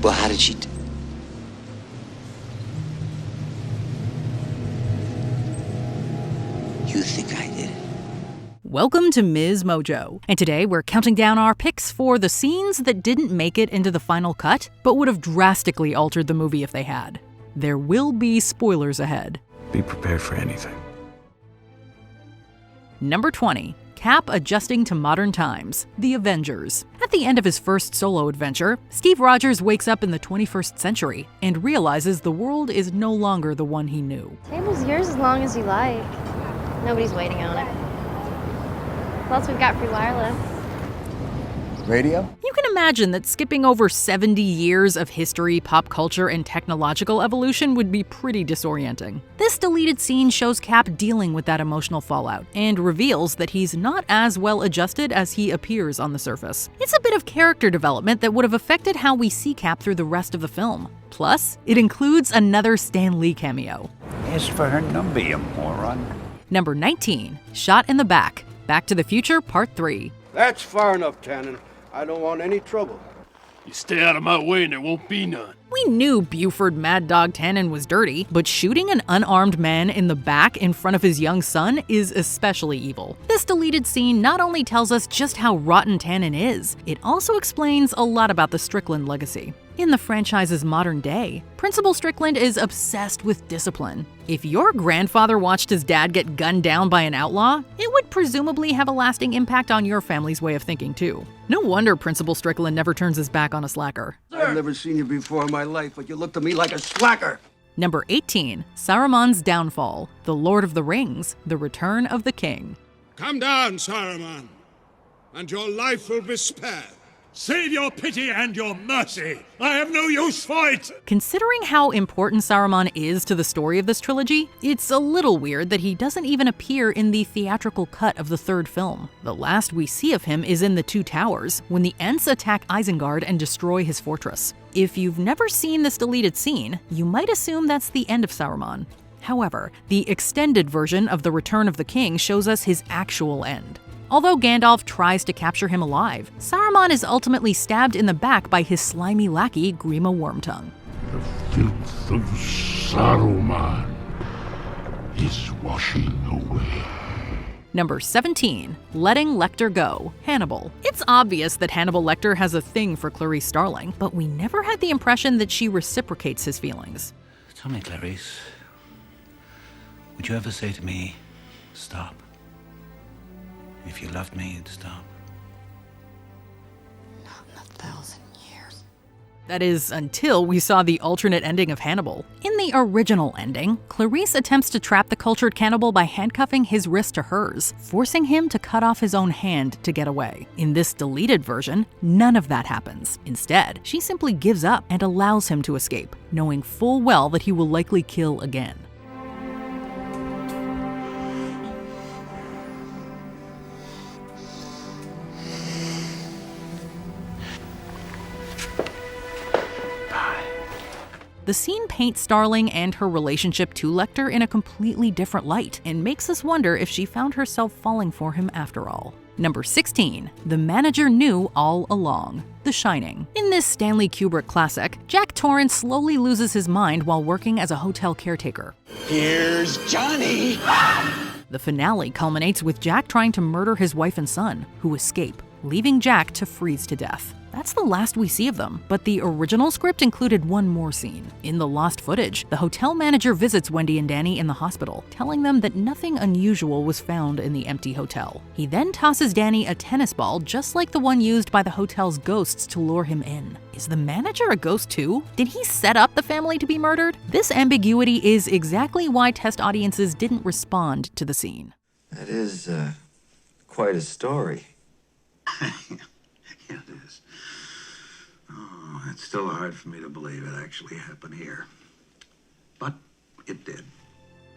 Well, how did she do? You think I did it? Welcome to MsMojo, and today we're counting down our picks for the scenes that didn't make it into the final cut, but would have drastically altered the movie if they had. There will be spoilers ahead. Be prepared for anything. Number 20. Cap adjusting to modern times, The Avengers. At the end of his first solo adventure, Steve Rogers wakes up in the 21st century and realizes the world is no longer the one he knew. Table's yours as long as you like. Nobody's waiting on it. Plus, we've got free wireless. Radio? You can imagine that skipping over 70 years of history, pop culture, and technological evolution would be pretty disorienting. This deleted scene shows Cap dealing with that emotional fallout, and reveals that he's not as well adjusted as he appears on the surface. It's a bit of character development that would have affected how we see Cap through the rest of the film. Plus, it includes another Stan Lee cameo. As for her number, you moron. Number 19. Shot in the Back, Back to the Future Part 3. That's far enough, Tannen. I don't want any trouble. You stay out of my way and there won't be none. We knew Buford Mad Dog Tannen was dirty, but shooting an unarmed man in the back in front of his young son is especially evil. This deleted scene not only tells us just how rotten Tannen is, it also explains a lot about the Strickland legacy. In the franchise's modern day, Principal Strickland is obsessed with discipline. If your grandfather watched his dad get gunned down by an outlaw, it would presumably have a lasting impact on your family's way of thinking too. No wonder Principal Strickland never turns his back on a slacker. I've never seen you before in my life, but you look to me like a slacker. Number 18. Saruman's Downfall, The Lord of the Rings, The Return of the King. Come down, Saruman, and your life will be spared. Save your pity and your mercy. I have no use for it. Considering how important Saruman is to the story of this trilogy, it's a little weird that he doesn't even appear in the theatrical cut of the third film. The last we see of him is in The Two Towers, when the Ents attack Isengard and destroy his fortress. If you've never seen this deleted scene, you might assume that's the end of Saruman. However, the extended version of The Return of the King shows us his actual end. Although Gandalf tries to capture him alive, Saruman is ultimately stabbed in the back by his slimy lackey, Grima Wormtongue. The filth of Saruman is washing away. Number 17. Letting Lecter Go, Hannibal. It's obvious that Hannibal Lecter has a thing for Clarice Starling, but we never had the impression that she reciprocates his feelings. Tell me, Clarice, would you ever say to me, stop? If you loved me, you'd stop. Not in 1,000 years. That is, until we saw the alternate ending of Hannibal. In the original ending, Clarice attempts to trap the cultured cannibal by handcuffing his wrist to hers, forcing him to cut off his own hand to get away. In this deleted version, none of that happens. Instead, she simply gives up and allows him to escape, knowing full well that he will likely kill again. The scene paints Starling and her relationship to Lecter in a completely different light, and makes us wonder if she found herself falling for him after all. Number 16. The Manager Knew All Along, The Shining. In this Stanley Kubrick classic, Jack Torrance slowly loses his mind while working as a hotel caretaker. Here's Johnny! The finale culminates with Jack trying to murder his wife and son, who escape, leaving Jack to freeze to death. That's the last we see of them, but the original script included one more scene. In the lost footage, the hotel manager visits Wendy and Danny in the hospital, telling them that nothing unusual was found in the empty hotel. He then tosses Danny a tennis ball just like the one used by the hotel's ghosts to lure him in. Is the manager a ghost too? Did he set up the family to be murdered? This ambiguity is exactly why test audiences didn't respond to the scene. That is, quite a story. Yeah, it is. Oh, it's still hard for me to believe it actually happened here. But it did.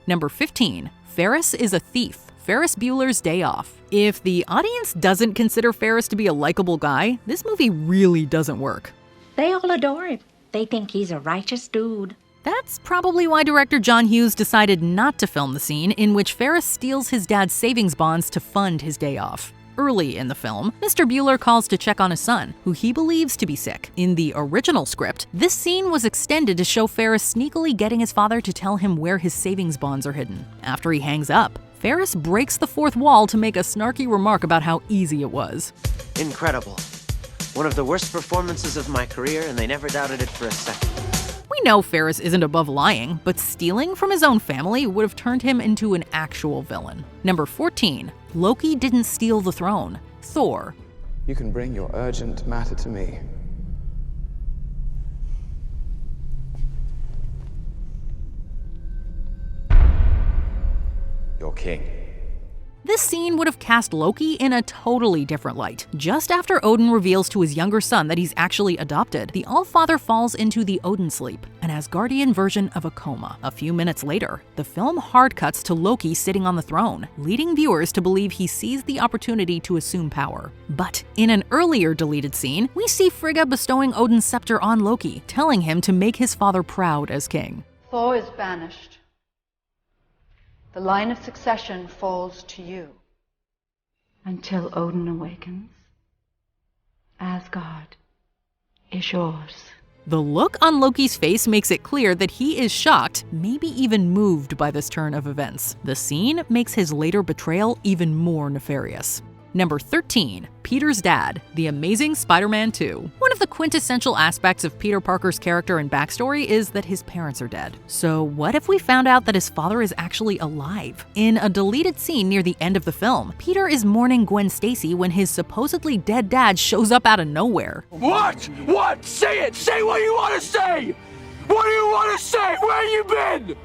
Number 15. Ferris is a Thief, Ferris Bueller's Day Off. If the audience doesn't consider Ferris to be a likable guy, this movie really doesn't work. They all adore him. They think he's a righteous dude. That's probably why director John Hughes decided not to film the scene in which Ferris steals his dad's savings bonds to fund his day off. Early in the film, Mr. Bueller calls to check on his son, who he believes to be sick. In the original script, this scene was extended to show Ferris sneakily getting his father to tell him where his savings bonds are hidden. After he hangs up, Ferris breaks the fourth wall to make a snarky remark about how easy it was. Incredible. One of the worst performances of my career, and they never doubted it for a second. We know Ferris isn't above lying, but stealing from his own family would have turned him into an actual villain. Number 14. Loki didn't steal the throne. Thor. You can bring your urgent matter to me. Your king. This scene would have cast Loki in a totally different light. Just after Odin reveals to his younger son that he's actually adopted, the Allfather falls into the Odin sleep, an Asgardian version of a coma. A few minutes later, the film hard cuts to Loki sitting on the throne, leading viewers to believe he seized the opportunity to assume power. But in an earlier deleted scene, we see Frigga bestowing Odin's scepter on Loki, telling him to make his father proud as king. Thor is banished. The line of succession falls to you. Until Odin awakens, Asgard is yours. The look on Loki's face makes it clear that he is shocked, maybe even moved by this turn of events. The scene makes his later betrayal even more nefarious. Number 13. Peter's dad, The Amazing Spider-Man 2. One of the quintessential aspects of Peter Parker's character and backstory is that his parents are dead. So what if we found out that his father is actually alive? In a deleted scene near the end of the film, Peter is mourning Gwen Stacy when his supposedly dead dad shows up out of nowhere. What? What? Say it! Say what you want to say! What do you want to say? Where you been?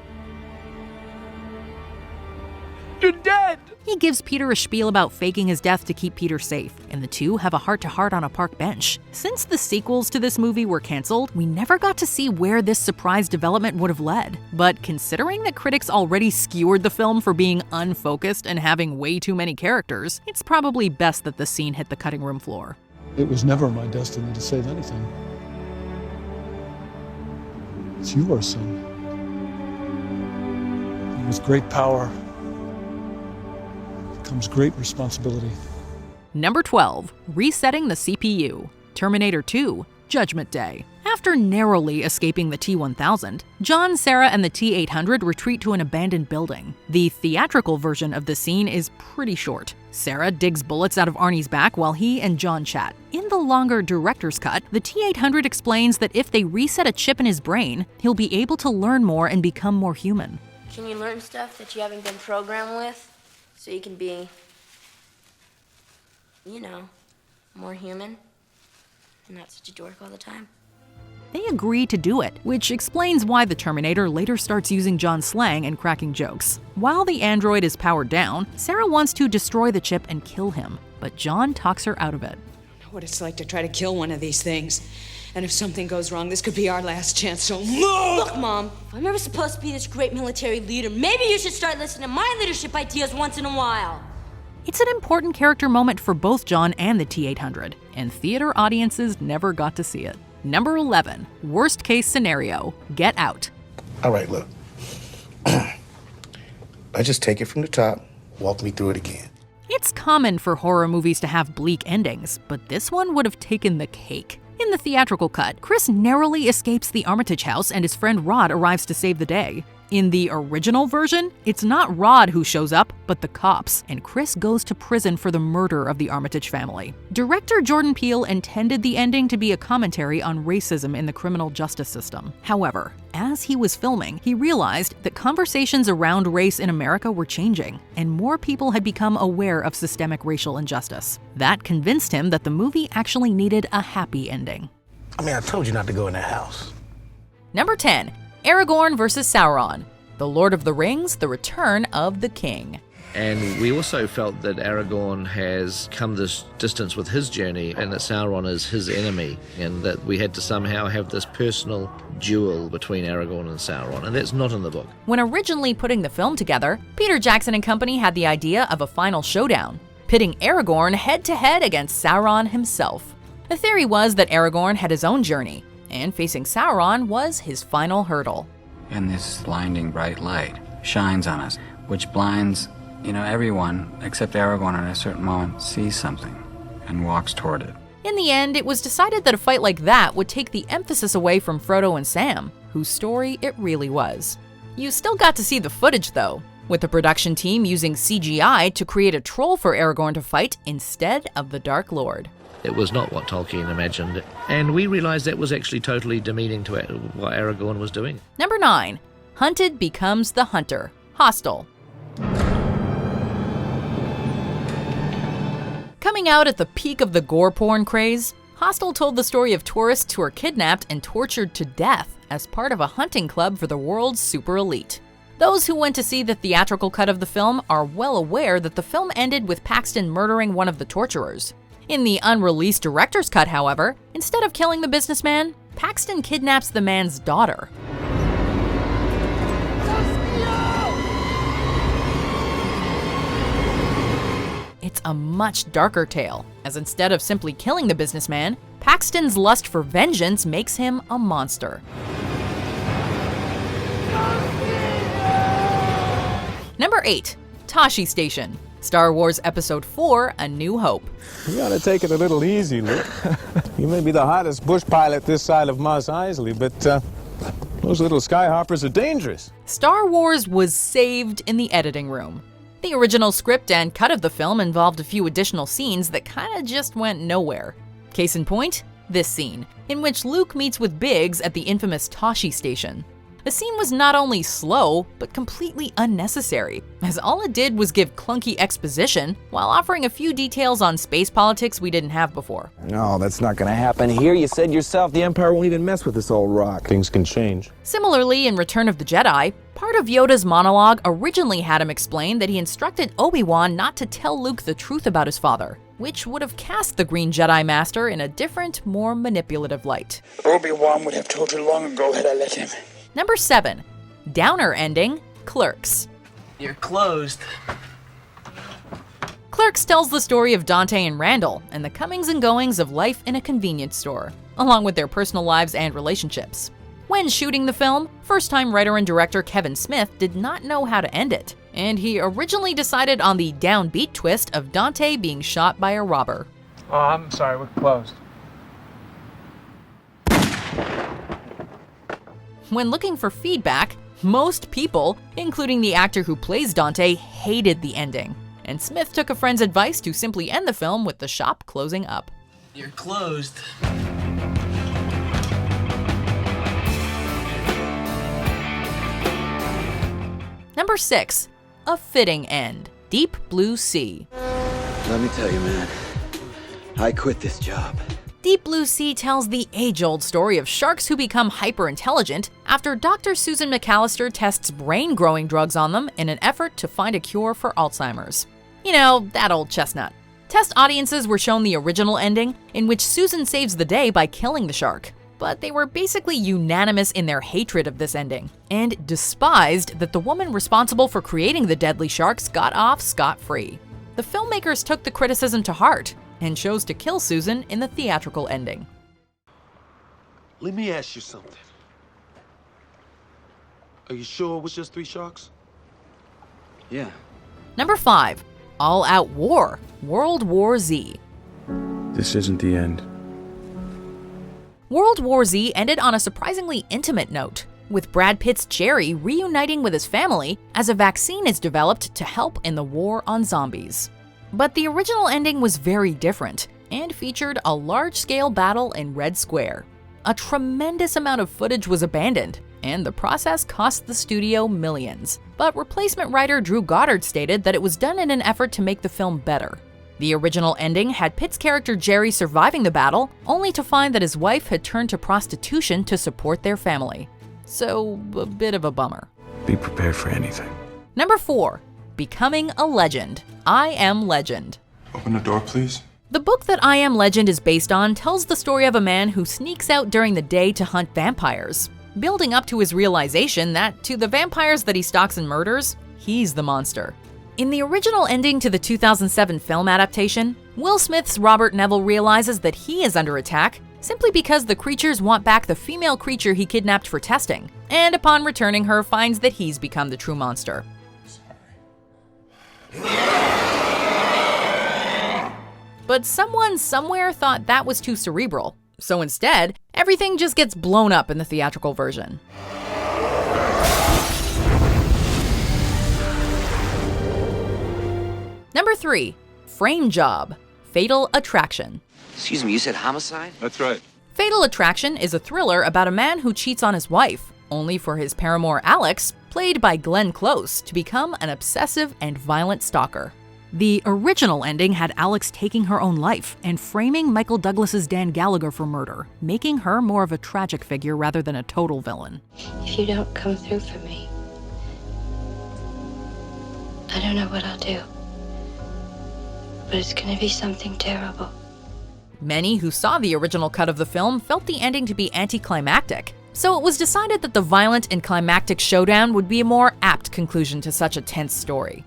You're dead! He gives Peter a spiel about faking his death to keep Peter safe, and the two have a heart-to-heart on a park bench. Since the sequels to this movie were canceled, we never got to see where this surprise development would have led. But considering that critics already skewered the film for being unfocused and having way too many characters, it's probably best that the scene hit the cutting room floor. It was never my destiny to save anything. It's yours, son. And with great power comes great responsibility. Number 12. Resetting the CPU. Terminator 2. Judgment Day. After narrowly escaping the T-1000, John, Sarah, and the T-800 retreat to an abandoned building. The theatrical version of the scene is pretty short. Sarah digs bullets out of Arnie's back while he and John chat. In the longer director's cut, the T-800 explains that if they reset a chip in his brain, he'll be able to learn more and become more human. Can you learn stuff that you haven't been programmed with? So you can be, more human and not such a dork all the time. They agree to do it, which explains why the Terminator later starts using John's slang and cracking jokes. While the android is powered down, Sarah wants to destroy the chip and kill him, but John talks her out of it. I know what it's like to try to kill one of these things. And if something goes wrong, this could be our last chance, so move! Look, Mom, if I'm ever supposed to be this great military leader, maybe you should start listening to my leadership ideas once in a while. It's an important character moment for both John and the T-800, and theater audiences never got to see it. Number 11. Worst case scenario. Get Out. All right, look. Let's just take it from the top, walk me through it again. It's common for horror movies to have bleak endings, but this one would have taken the cake. In the theatrical cut, Chris narrowly escapes the Armitage house and his friend Rod arrives to save the day. In the original version, it's not Rod who shows up, but the cops, and Chris goes to prison for the murder of the Armitage family. Director Jordan Peele intended the ending to be a commentary on racism in the criminal justice system. However, as he was filming, he realized that conversations around race in America were changing, and more people had become aware of systemic racial injustice. That convinced him that the movie actually needed a happy ending. I told you not to go in that house. Number 10. Aragorn vs. Sauron. The Lord of the Rings, The Return of the King. And we also felt that Aragorn has come this distance with his journey and that Sauron is his enemy, and that we had to somehow have this personal duel between Aragorn and Sauron, and that's not in the book. When originally putting the film together, Peter Jackson and company had the idea of a final showdown, pitting Aragorn head-to-head against Sauron himself. The theory was that Aragorn had his own journey, and facing Sauron was his final hurdle. And this blinding bright light shines on us, which blinds You know, everyone, except Aragorn at a certain moment, sees something and walks toward it. In the end, it was decided that a fight like that would take the emphasis away from Frodo and Sam, whose story it really was. You still got to see the footage though, with the production team using CGI to create a troll for Aragorn to fight instead of the Dark Lord. It was not what Tolkien imagined, and we realized that was actually totally demeaning to what Aragorn was doing. Number 9. Hunted becomes the hunter. Hostel. Coming out at the peak of the gore porn craze, Hostel told the story of tourists who were kidnapped and tortured to death as part of a hunting club for the world's super elite. Those who went to see the theatrical cut of the film are well aware that the film ended with Paxton murdering one of the torturers. In the unreleased director's cut, however, instead of killing the businessman, Paxton kidnaps the man's daughter. It's a much darker tale, as instead of simply killing the businessman, Paxton's lust for vengeance makes him a monster. Number 8. Tosche Station. Star Wars Episode 4, A New Hope. You gotta take it a little easy, Luke. You may be the hottest bush pilot this side of Mos Eisley, but those little skyhoppers are dangerous. Star Wars was saved in the editing room. The original script and cut of the film involved a few additional scenes that kinda just went nowhere. Case in point, this scene, in which Luke meets with Biggs at the infamous Tosche Station. The scene was not only slow, but completely unnecessary, as all it did was give clunky exposition while offering a few details on space politics we didn't have before. No, that's not gonna happen here. You said yourself the Empire won't even mess with this old rock. Things can change. Similarly, in Return of the Jedi, part of Yoda's monologue originally had him explain that he instructed Obi-Wan not to tell Luke the truth about his father, which would have cast the Green Jedi Master in a different, more manipulative light. Obi-Wan would have told you long ago had I let him. Number 7. Downer ending, Clerks. You're closed. Clerks tells the story of Dante and Randall and the comings and goings of life in a convenience store, along with their personal lives and relationships. When shooting the film, first-time writer and director Kevin Smith did not know how to end it, and he originally decided on the downbeat twist of Dante being shot by a robber. Oh, I'm sorry, we're closed. When looking for feedback, most people, including the actor who plays Dante, hated the ending, and Smith took a friend's advice to simply end the film with the shop closing up. You're closed. Number 6. A fitting end, Deep Blue Sea. Let me tell you, man, I quit this job. Deep Blue Sea tells the age-old story of sharks who become hyper-intelligent after Dr. Susan McAllister tests brain-growing drugs on them in an effort to find a cure for Alzheimer's. You know, that old chestnut. Test audiences were shown the original ending, in which Susan saves the day by killing the shark. But they were basically unanimous in their hatred of this ending, and despised that the woman responsible for creating the deadly sharks got off scot-free. The filmmakers took the criticism to heart, and chose to kill Susan in the theatrical ending. Let me ask you something. Are you sure it was just 3 sharks? Yeah. Number 5. All-Out War, World War Z. This isn't the end. World War Z ended on a surprisingly intimate note, with Brad Pitt's Jerry reuniting with his family as a vaccine is developed to help in the war on zombies. But the original ending was very different and featured a large-scale battle in Red Square. A tremendous amount of footage was abandoned, and the process cost the studio millions. But replacement writer Drew Goddard stated that it was done in an effort to make the film better. The original ending had Pitt's character Jerry surviving the battle, only to find that his wife had turned to prostitution to support their family. So, a bit of a bummer. Be prepared for anything. Number 4. Becoming a Legend, I Am Legend. Open the door, please. The book that I Am Legend is based on tells the story of a man who sneaks out during the day to hunt vampires, building up to his realization that to the vampires that he stalks and murders, he's the monster. In the original ending to the 2007 film adaptation, Will Smith's Robert Neville realizes that he is under attack simply because the creatures want back the female creature he kidnapped for testing, and upon returning her finds that he's become the true monster. But someone somewhere thought that was too cerebral, so instead, everything just gets blown up in the theatrical version. Number 3, Frame Job, Fatal Attraction. Excuse me, you said homicide? That's right. Fatal Attraction is a thriller about a man who cheats on his wife, only for his paramour Alex, played by Glenn Close, to become an obsessive and violent stalker. The original ending had Alex taking her own life and framing Michael Douglas's Dan Gallagher for murder, making her more of a tragic figure rather than a total villain. If you don't come through for me, I don't know what I'll do. But it's gonna be something terrible. Many who saw the original cut of the film felt the ending to be anticlimactic, so it was decided that the violent and climactic showdown would be a more apt conclusion to such a tense story.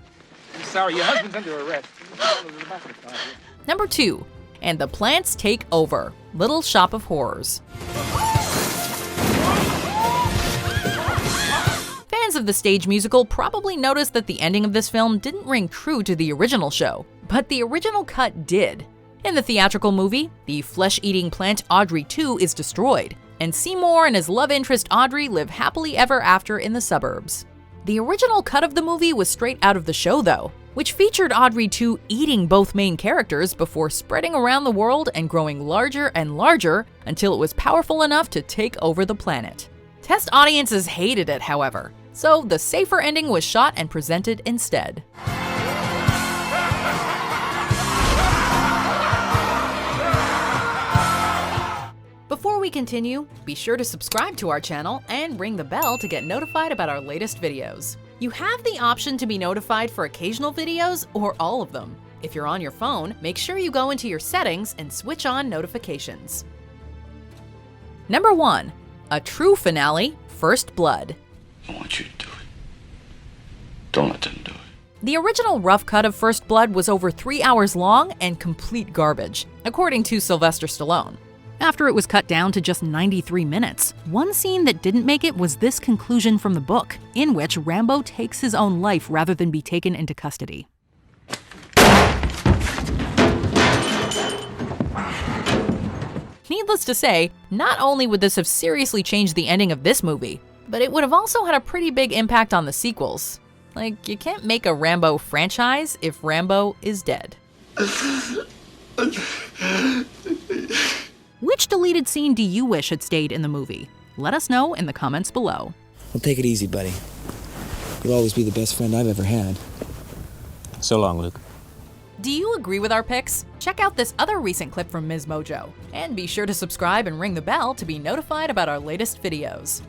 I'm sorry, your husband's under arrest. Number 2, And the Plants Take Over, Little Shop of Horrors. Fans of the stage musical probably noticed that the ending of this film didn't ring true to the original show, but the original cut did. In the theatrical movie, the flesh-eating plant Audrey 2 is destroyed, and Seymour and his love interest Audrey live happily ever after in the suburbs. The original cut of the movie was straight out of the show though, which featured Audrey 2 eating both main characters before spreading around the world and growing larger and larger until it was powerful enough to take over the planet. Test audiences hated it, however, so the safer ending was shot and presented instead. Before we continue, be sure to subscribe to our channel and ring the bell to get notified about our latest videos. You have the option to be notified for occasional videos or all of them. If you're on your phone, make sure you go into your settings and switch on notifications. Number 1, a true finale, First Blood. I want you to do it. Don't let them do it. The original rough cut of First Blood was over 3 hours long and complete garbage, according to Sylvester Stallone. After it was cut down to just 93 minutes, one scene that didn't make it was this conclusion from the book, in which Rambo takes his own life rather than be taken into custody. Needless to say, not only would this have seriously changed the ending of this movie, but it would have also had a pretty big impact on the sequels. Like, you can't make a Rambo franchise if Rambo is dead. Which deleted scene do you wish had stayed in the movie? Let us know in the comments below. Well, take it easy, buddy. You'll always be the best friend I've ever had. So long, Luke. Do you agree with our picks? Check out this other recent clip from MsMojo, and be sure to subscribe and ring the bell to be notified about our latest videos.